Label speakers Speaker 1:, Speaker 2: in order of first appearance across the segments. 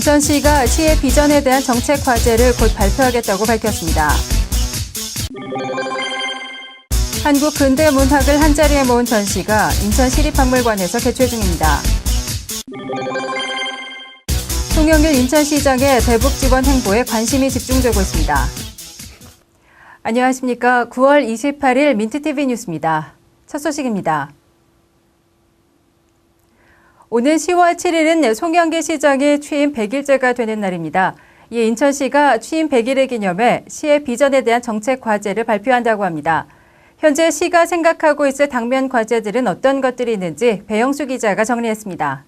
Speaker 1: 인천시가 시의 비전에 대한 정책 과제를 곧 발표하겠다고 밝혔습니다. 한국 근대 문학을 한자리에 모은 전시가 인천시립박물관에서 개최 중입니다. 송영길 인천시장의 대북 지원 행보에 관심이 집중되고 있습니다. 안녕하십니까. 9월 28일 민트TV 뉴스입니다. 첫 소식입니다. 오는 10월 7일은 송영길 시장의 취임 100일째가 되는 날입니다. 이에 인천시가 취임 100일을 기념해 시의 비전에 대한 정책 과제를 발표한다고 합니다. 현재 시가 생각하고 있을 당면 과제들은 어떤 것들이 있는지 배영수 기자가 정리했습니다.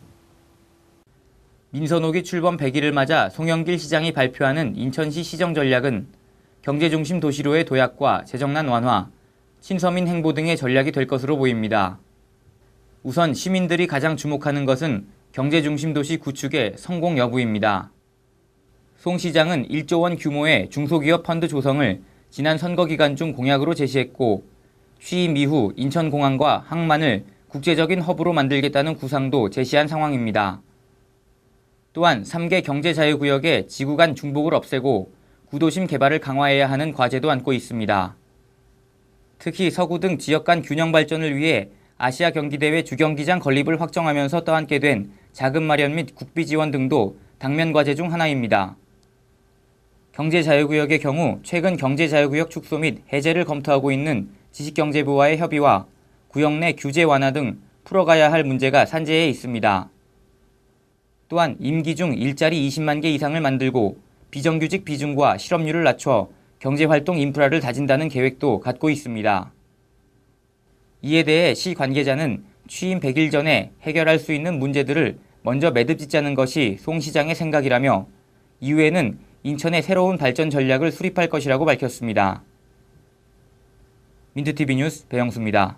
Speaker 2: 민선 5기 출범 100일을 맞아 송영길 시장이 발표하는 인천시 시정 전략은 경제중심 도시로의 도약과 재정난 완화, 친서민 행보 등의 전략이 될 것으로 보입니다. 우선 시민들이 가장 주목하는 것은 경제중심 도시 구축의 성공 여부입니다. 송 시장은 1조 원 규모의 중소기업 펀드 조성을 지난 선거 기간 중 공약으로 제시했고, 취임 이후 인천공항과 항만을 국제적인 허브로 만들겠다는 구상도 제시한 상황입니다. 또한 3개 경제자유구역의 지구 간 중복을 없애고 구도심 개발을 강화해야 하는 과제도 안고 있습니다. 특히 서구 등 지역 간 균형 발전을 위해 아시아 경기대회 주경기장 건립을 확정하면서 떠안게 된 자금 마련 및 국비 지원 등도 당면 과제 중 하나입니다. 경제자유구역의 경우 최근 경제자유구역 축소 및 해제를 검토하고 있는 지식경제부와의 협의와 구역 내 규제 완화 등 풀어가야 할 문제가 산재해 있습니다. 또한 임기 중 일자리 20만 개 이상을 만들고 비정규직 비중과 실업률을 낮춰 경제활동 인프라를 다진다는 계획도 갖고 있습니다. 이에 대해 시 관계자는 취임 100일 전에 해결할 수 있는 문제들을 먼저 매듭짓자는 것이 송 시장의 생각이라며 이후에는 인천의 새로운 발전 전략을 수립할 것이라고 밝혔습니다. 민트TV 뉴스 배영수입니다.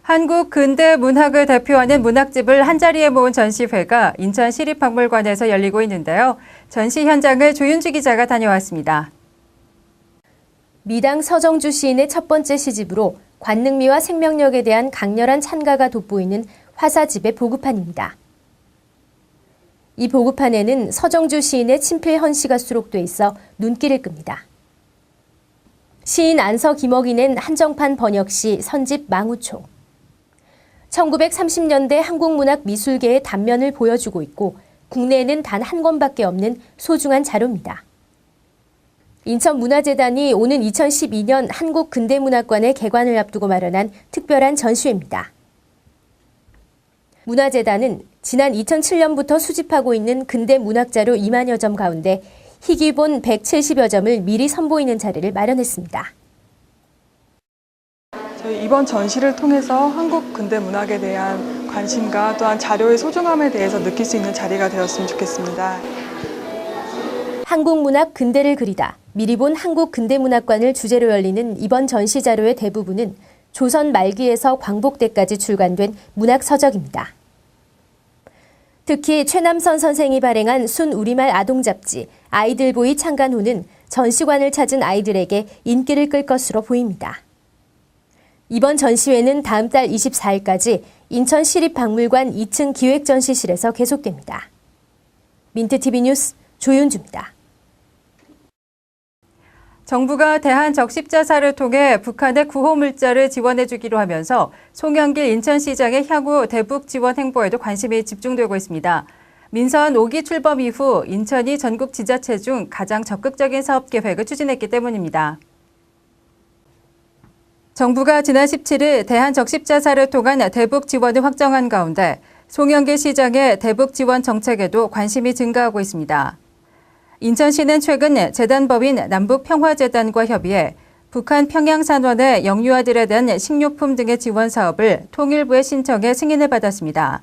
Speaker 1: 한국 근대 문학을 대표하는 문학집을 한자리에 모은 전시회가 인천시립박물관에서 열리고 있는데요. 전시 현장을 조윤주 기자가 다녀왔습니다.
Speaker 3: 미당 서정주 시인의 첫 번째 시집으로 관능미와 생명력에 대한 강렬한 찬가가 돋보이는 화사집의 보급판입니다. 이 보급판에는 서정주 시인의 친필 헌시가 수록돼 있어 눈길을 끕니다. 시인 안서 김억이 낸 한정판 번역시 선집 망우총. 1930년대 한국문학 미술계의 단면을 보여주고 있고 국내에는 단 한 권밖에 없는 소중한 자료입니다. 인천문화재단이 오는 2012년 한국근대문학관의 개관을 앞두고 마련한 특별한 전시회입니다. 문화재단은 지난 2007년부터 수집하고 있는 근대문학자료 2만여 점 가운데 희귀본 170여 점을 미리 선보이는 자리를 마련했습니다.
Speaker 4: 저희 이번 전시를 통해서 한국 근대문학에 대한 관심과 또한 자료의 소중함에 대해서 느낄 수 있는 자리가 되었으면 좋겠습니다.
Speaker 3: 한국문학 근대를 그리다, 미리 본 한국근대문학관을 주제로 열리는 이번 전시 자료의 대부분은 조선 말기에서 광복대까지 출간된 문학 서적입니다. 특히 최남선 선생이 발행한 순 우리말 아동 잡지 아이들 보이 창간 후는 전시관을 찾은 아이들에게 인기를 끌 것으로 보입니다. 이번 전시회는 다음 달 24일까지 인천시립박물관 2층 기획전시실에서 계속됩니다. 민트TV 뉴스 조윤주입니다.
Speaker 1: 정부가 대한적십자사를 통해 북한의 구호 물자를 지원해주기로 하면서 송영길 인천시장의 향후 대북 지원 행보에도 관심이 집중되고 있습니다. 민선 5기 출범 이후 인천이 전국 지자체 중 가장 적극적인 사업 계획을 추진했기 때문입니다. 정부가 지난 17일 대한적십자사를 통한 대북 지원을 확정한 가운데 송영길 시장의 대북 지원 정책에도 관심이 증가하고 있습니다. 인천시는 최근 재단법인 남북평화재단과 협의해 북한 평양산원의 영유아들에 대한 식료품 등의 지원 사업을 통일부에 신청해 승인을 받았습니다.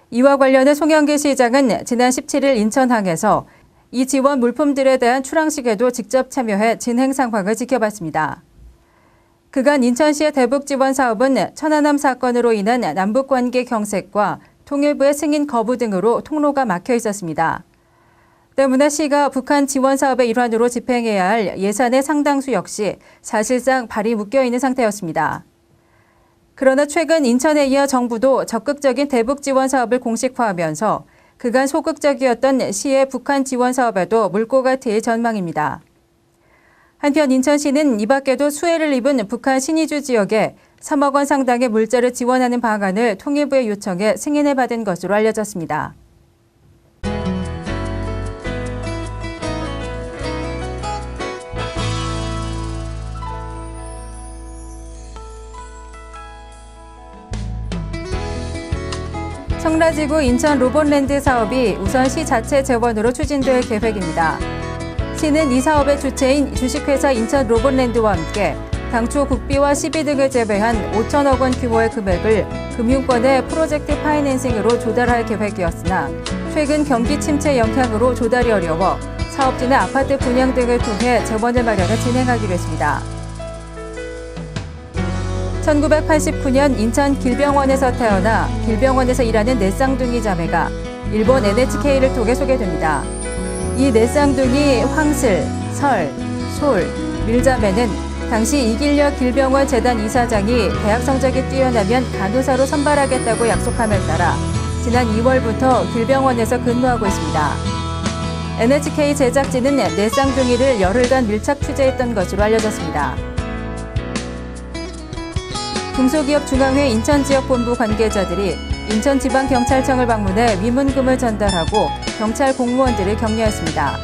Speaker 1: 이와 관련해 송영길 시장은 지난 17일 인천항에서 이 지원 물품들에 대한 출항식에도 직접 참여해 진행 상황을 지켜봤습니다. 그간 인천시의 대북 지원 사업은 천안함 사건으로 인한 남북관계 경색과 통일부의 승인 거부 등으로 통로가 막혀 있었습니다. 때문에 시가 북한 지원 사업의 일환으로 집행해야 할 예산의 상당수 역시 사실상 발이 묶여있는 상태였습니다. 그러나 최근 인천에 이어 정부도 적극적인 대북 지원 사업을 공식화하면서 그간 소극적이었던 시의 북한 지원 사업에도 물꼬가 트일 전망입니다. 한편 인천시는 이 밖에도 수해를 입은 북한 신의주 지역에 3억 원 상당의 물자를 지원하는 방안을 통일부에 요청해 승인을 받은 것으로 알려졌습니다. 청라지구 인천 로봇랜드 사업이 우선 시 자체 재원으로 추진될 계획입니다. 시는 이 사업의 주체인 주식회사 인천 로봇랜드와 함께 당초 국비와 시비 등을 제외한 5천억 원 규모의 금액을 금융권의 프로젝트 파이낸싱으로 조달할 계획이었으나 최근 경기 침체 영향으로 조달이 어려워 사업지는 아파트 분양 등을 통해 재원을 마련해 진행하기로 했습니다. 1989년 인천 길병원에서 태어나 길병원에서 일하는 네 쌍둥이 자매가 일본 NHK를 통해 소개됩니다. 이 네 쌍둥이 황슬, 설, 솔, 밀자매는 당시 이길려 길병원 재단 이사장이 대학 성적이 뛰어나면 간호사로 선발하겠다고 약속함에 따라 지난 2월부터 길병원에서 근무하고 있습니다. NHK 제작진은 네 쌍둥이를 열흘간 밀착 취재했던 것으로 알려졌습니다. 중소기업 중앙회 인천지역본부 관계자들이 인천지방경찰청을 방문해 위문금을 전달하고 경찰 공무원들을 격려했습니다.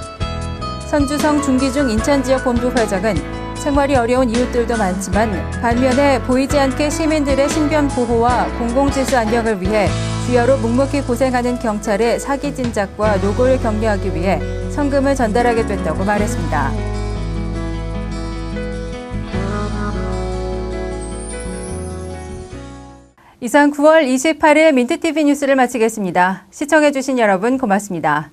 Speaker 1: 선주성 중기중 인천지역본부 회장은 생활이 어려운 이웃들도 많지만 반면에 보이지 않게 시민들의 신변 보호와 공공질서 안녕을 위해 주야로 묵묵히 고생하는 경찰의 사기 진작과 노고를 격려하기 위해 성금을 전달하게 됐다고 말했습니다. 이상 9월 28일 민트TV 뉴스를 마치겠습니다. 시청해주신 여러분 고맙습니다.